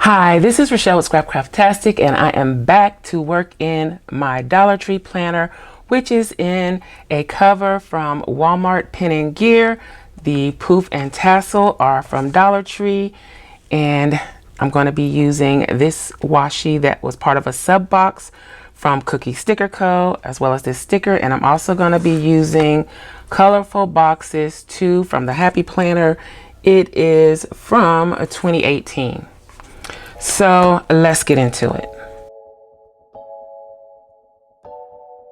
Hi, this is Rachelle with Scrapcraftastic, and I am back to work in my Dollar Tree planner, which is in a cover from Walmart Pen and Gear. The poof and tassel are from Dollar Tree, and I'm going to be using this washi that was part of a sub box from Cookie Sticker Co., as well as this sticker. And I'm also going to be using colorful boxes too from the Happy Planner. It is from 2018. So let's get into it.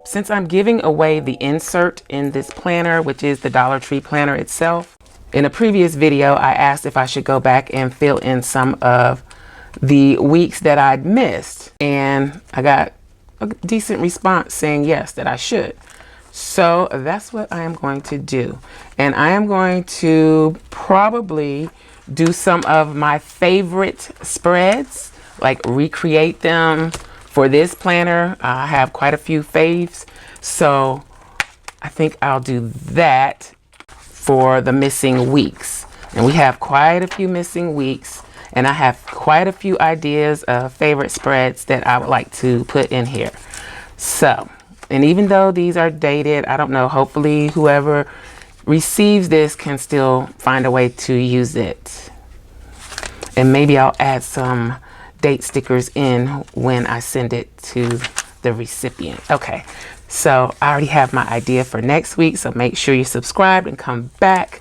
Since I'm giving away the insert in this planner, which is the Dollar Tree planner itself, in a previous video I asked if I should go back and fill in some of the weeks that I'd missed, and I got a decent response saying yes, that I should. So that's what I am going to do, and I am going to probably do some of my favorite spreads, like recreate them for this planner. I have quite a few faves, so I think I'll do that for the missing weeks. And we have quite a few missing weeks, and I have quite a few ideas of favorite spreads that I would like to put in here. So, and even though these are dated, I don't know, hopefully whoever receives this can still find a way to use it. And maybe I'll add some date stickers in when I send it to the recipient. Okay, so I already have my idea for next week, so make sure you subscribe and come back.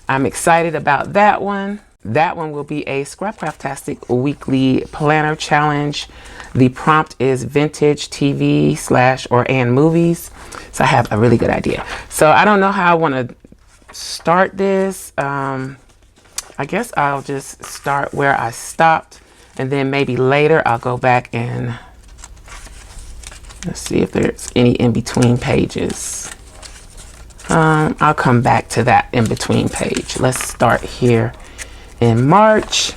I'm excited about that one. That one will be a Scrapcraftastic weekly planner challenge. The prompt is vintage TV /and movies. So I have a really good idea. So I don't know how I want to start this. I guess I'll just start where I stopped, and then maybe later I'll go back and let's see if there's any in between pages. I'll come back to that in between page. Let's start here in March.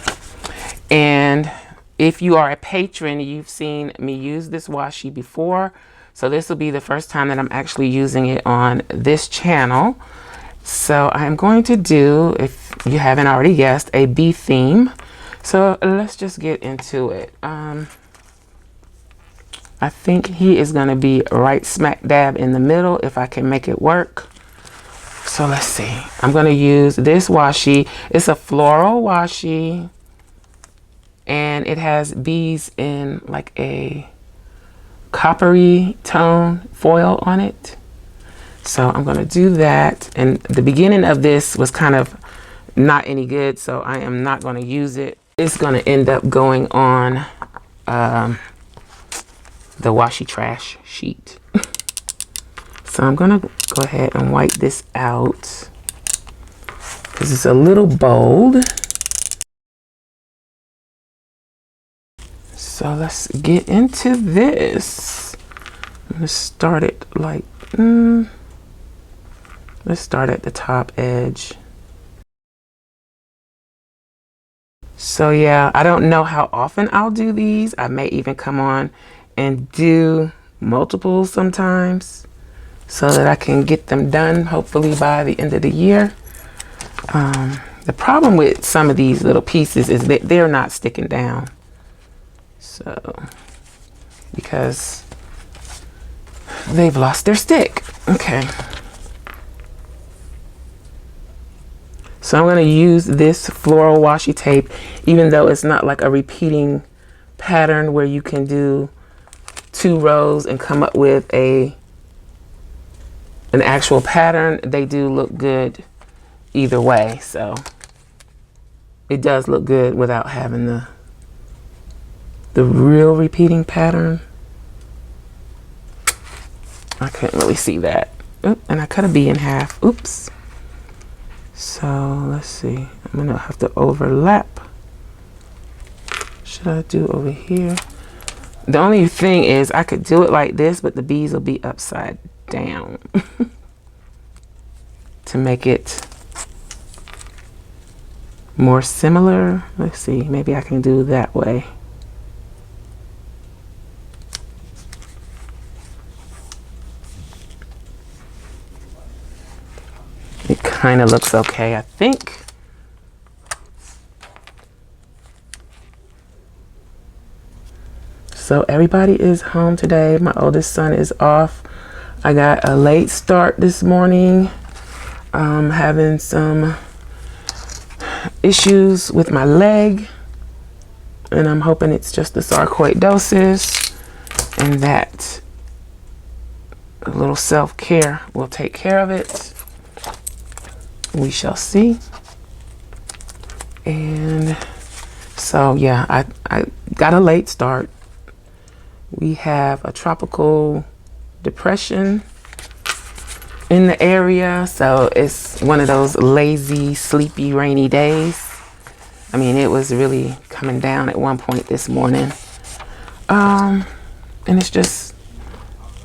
And if you are a patron, you've seen me use this washi before, so this will be the first time that I'm actually using it on this channel. So I'm going to do, if you haven't already guessed, a bee theme. So let's just get into it. I think he is going to be right smack dab in the middle if I can make it work. So let's see. I'm going to use this washi. It's a floral washi, and it has bees in like a coppery tone foil on it. So I'm going to do that, and the beginning of this was kind of not any good, so I am not going to use it. It's going to end up going on the washi trash sheet. So I'm going to go ahead and wipe this out because it's a little bold. So let's get into this. I'm going to start it like let's start at the top edge. So yeah, I don't know how often I'll do these. I may even come on and do multiples sometimes so that I can get them done hopefully by the end of the year. The problem with some of these little pieces is that they're not sticking down. So, because they've lost their stick. Okay. So I'm going to use this floral washi tape, even though it's not like a repeating pattern where you can do 2 rows and come up with an actual pattern. They do look good either way. So it does look good without having the real repeating pattern. I couldn't really see that. Oop, and I cut a bee in half. Oops. So let's see, I'm gonna have to overlap. Should I do over here? The only thing is I could do it like this, but the bees will be upside down to make it more similar. Let's see, maybe I can do that way. It kind of looks okay, I think. So everybody is home today. My oldest son is off. I got a late start this morning. Having some issues with my leg, and I'm hoping it's just the sarcoidosis, and that a little self-care will take care of it. We shall see. And so yeah, I got a late start. We have a tropical depression in the area, so it's one of those lazy, sleepy, rainy days. I mean, it was really coming down at one point this morning. And it's just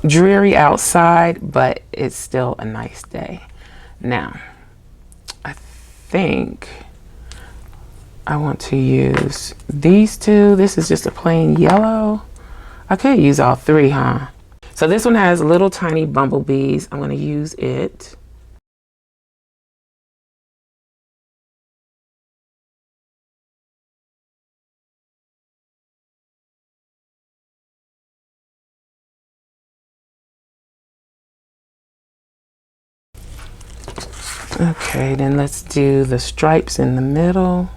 dreary outside, but it's still a nice day. Now, I think I want to use these two. This is just a plain yellow. I could use all three, huh? So this one has little tiny bumblebees. I'm going to use it. Okay, then let's do the stripes in the middle.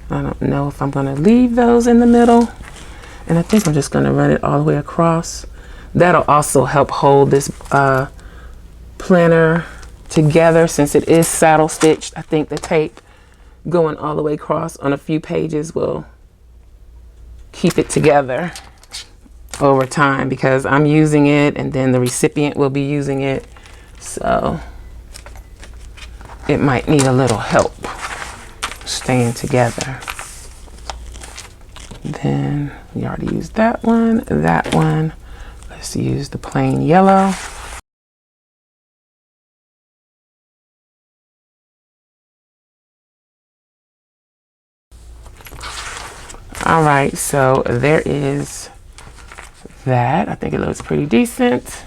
I don't know if I'm going to leave those in the middle. And I think I'm just going to run it all the way across. That'll also help hold this planner together since it is saddle stitched. I think the tape going all the way across on a few pages will keep it together over time, because I'm using it and then the recipient will be using it. So it might need a little help staying together. Then we already used that one, that one. Let's use the plain yellow. All right, so there is that. I think it looks pretty decent.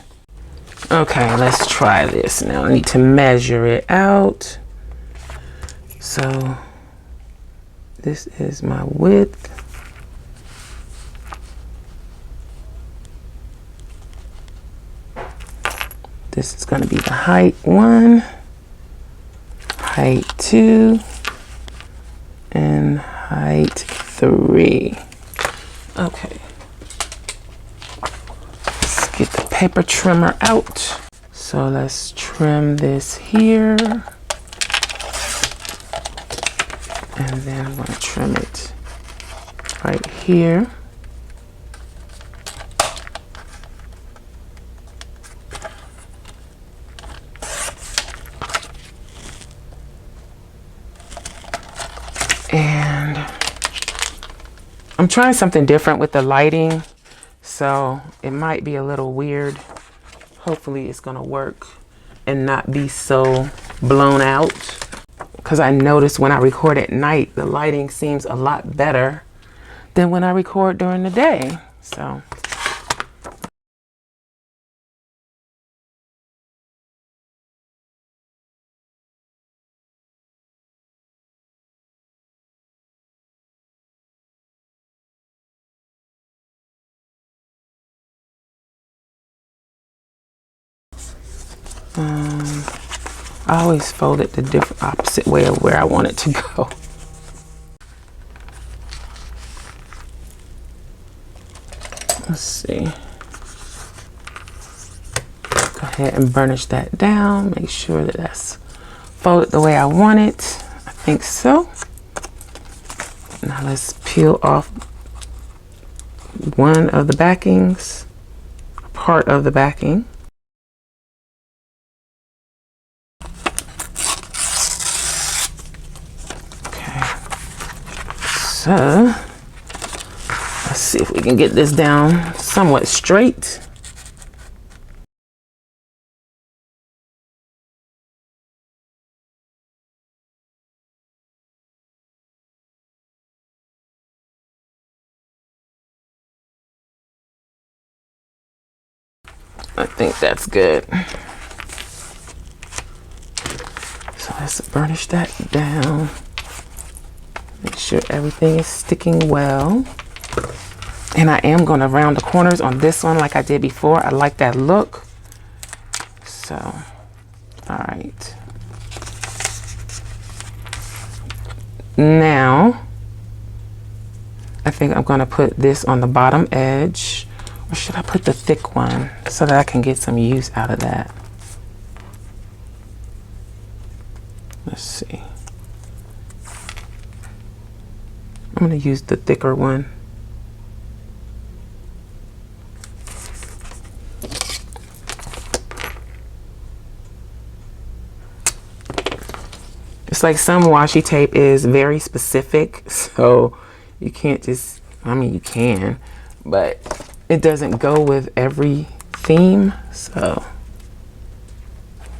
Okay, let's try this now. I need to measure it out. So this is my width. This is going to be the height 1, height 2, and height 3. Okay. Let's get the paper trimmer out. So let's trim this here. And then I'm going to trim it right here. And I'm trying something different with the lighting, so it might be a little weird. Hopefully it's gonna work and not be so blown out, because I noticed when I record at night, the lighting seems a lot better than when I record during the day. So I always fold it the different opposite way of where I want it to go. Let's see. Go ahead and burnish that down. Make sure that that's folded the way I want it. I think so. Now let's peel off one of the backings, part of the backing. So let's see if we can get this down somewhat straight. I think that's good. So let's burnish that down. Make sure everything is sticking well. And I am going to round the corners on this one like I did before. I like that look. So, all right. Now, I think I'm going to put this on the bottom edge. Or should I put the thick one so that I can get some use out of that? Let's see. I'm going to use the thicker one. It's like some washi tape is very specific, so you can't just, I mean you can, but it doesn't go with every theme, so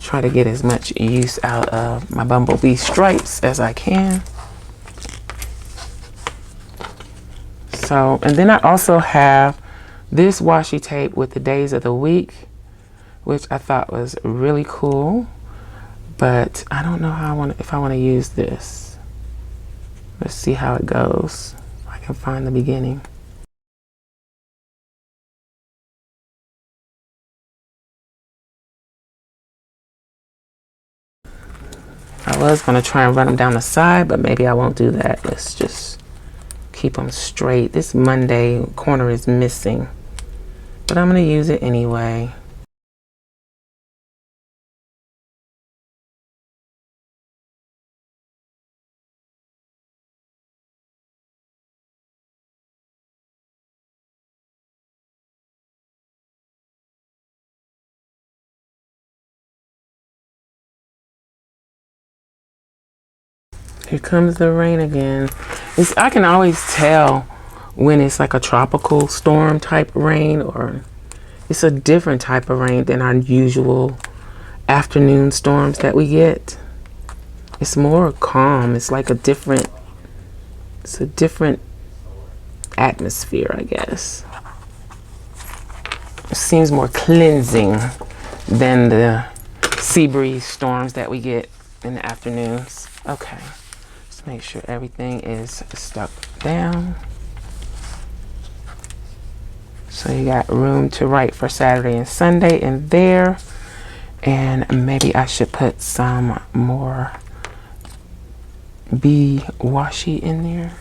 try to get as much use out of my bumblebee stripes as I can. So, and then I also have this washi tape with the days of the week, which I thought was really cool. But I don't know how if I want to use this. Let's see how it goes. If I can find the beginning. I was going to try and run them down the side, but maybe I won't do that. Let's just keep them straight. This Monday corner is missing, but I'm going to use it anyway. Here comes the rain again. I can always tell when it's like a tropical storm type rain, or it's a different type of rain than our usual afternoon storms that we get. It's more calm. It's like it's a different atmosphere, I guess. It seems more cleansing than the sea breeze storms that we get in the afternoons. Okay. Make sure everything is stuck down. So you got room to write for Saturday and Sunday in there. And maybe I should put some more bee washi in there.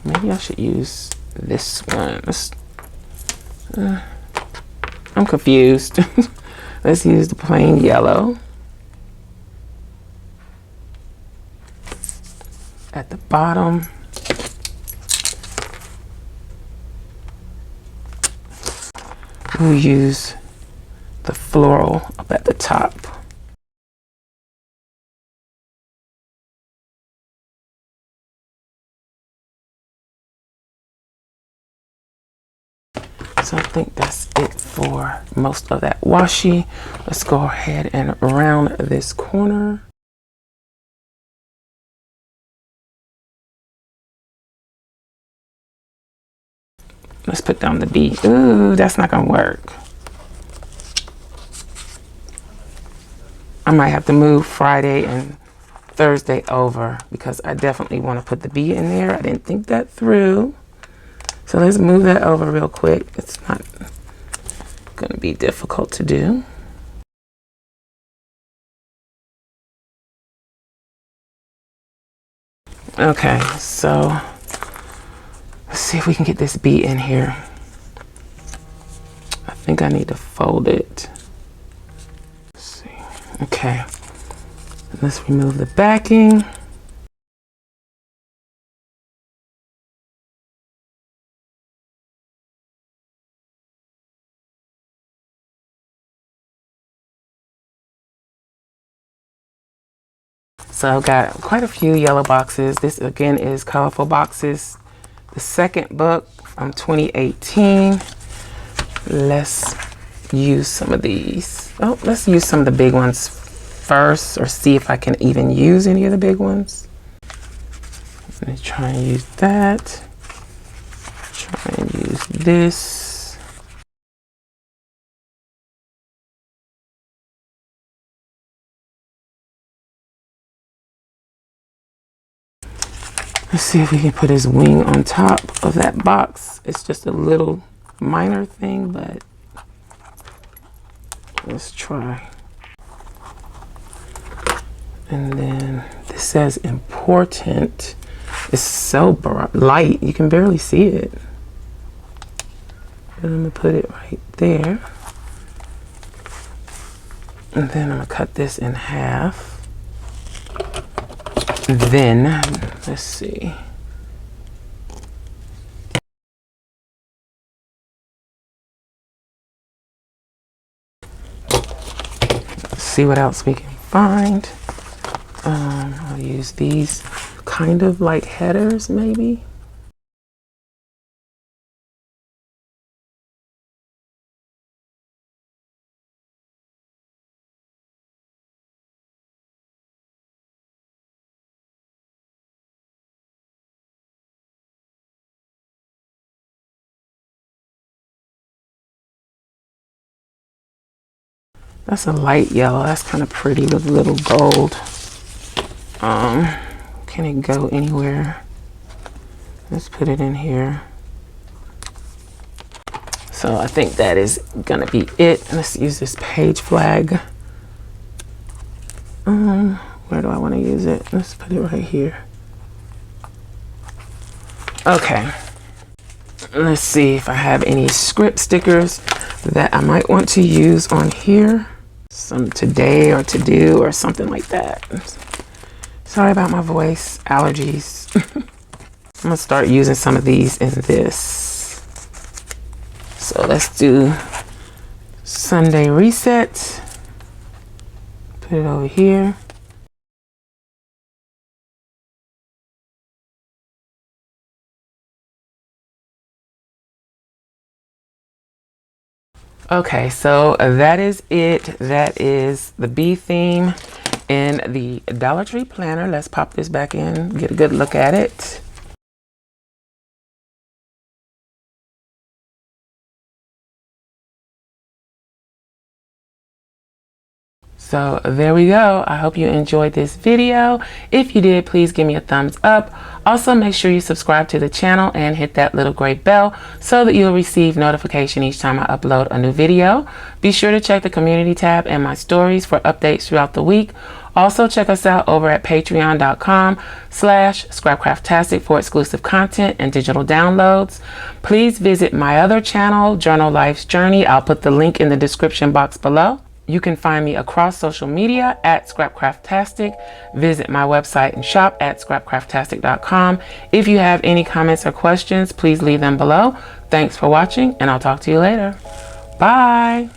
Maybe I should use this one. I'm confused. Let's use the plain yellow. At the bottom, we'll use the floral up at the top. So I think that's it for most of that washi. Let's go ahead and round this corner. Let's put down the bee. Ooh, that's not gonna work. I might have to move Friday and Thursday over because I definitely want to put the bee in there. I didn't think that through. So let's move that over real quick. It's not gonna be difficult to do. Okay, so let's see if we can get this bee in here. I think I need to fold it. Let's see. Okay. Let's remove the backing. So I've got quite a few yellow boxes. This again is Colorful Boxes, the second book from 2018. Let's use some of these. Oh, let's use some of the big ones first, or see if I can even use any of the big ones. Let me try and use that. Try and use this. Let's see if we can put his wing on top of that box. It's just a little minor thing, but let's try. And then this says important. It's so light, you can barely see it. And I'm gonna put it right there. And then I'm gonna cut this in half. Then, let's see. Let's see what else we can find. I'll use these kind of like headers maybe. That's a light yellow. That's kind of pretty with a little gold. Can it go anywhere? Let's put it in here. So I think that is gonna be it. Let's use this page flag. Where do I want to use it? Let's put it right here. Okay. Let's see if I have any script stickers that I might want to use on here. Some today or to do or something like that. Sorry about my voice, allergies. I'm gonna start using some of these in this. So let's do Sunday reset. Put it over here. Okay, so that is it. That is the bee theme in the Dollar Tree planner. Let's pop this back in, get a good look at it. So there we go. I hope you enjoyed this video. If you did, please give me a thumbs up. Also, make sure you subscribe to the channel and hit that little gray bell so that you'll receive notification each time I upload a new video. Be sure to check the community tab and my stories for updates throughout the week. Also, check us out over at patreon.com/scrapcraftastic for exclusive content and digital downloads. Please visit my other channel, Journal Life's Journey. I'll put the link in the description box below. You can find me across social media at Scrapcraftastic. Visit my website and shop at scrapcraftastic.com. If you have any comments or questions, please leave them below. Thanks for watching, and I'll talk to you later. Bye.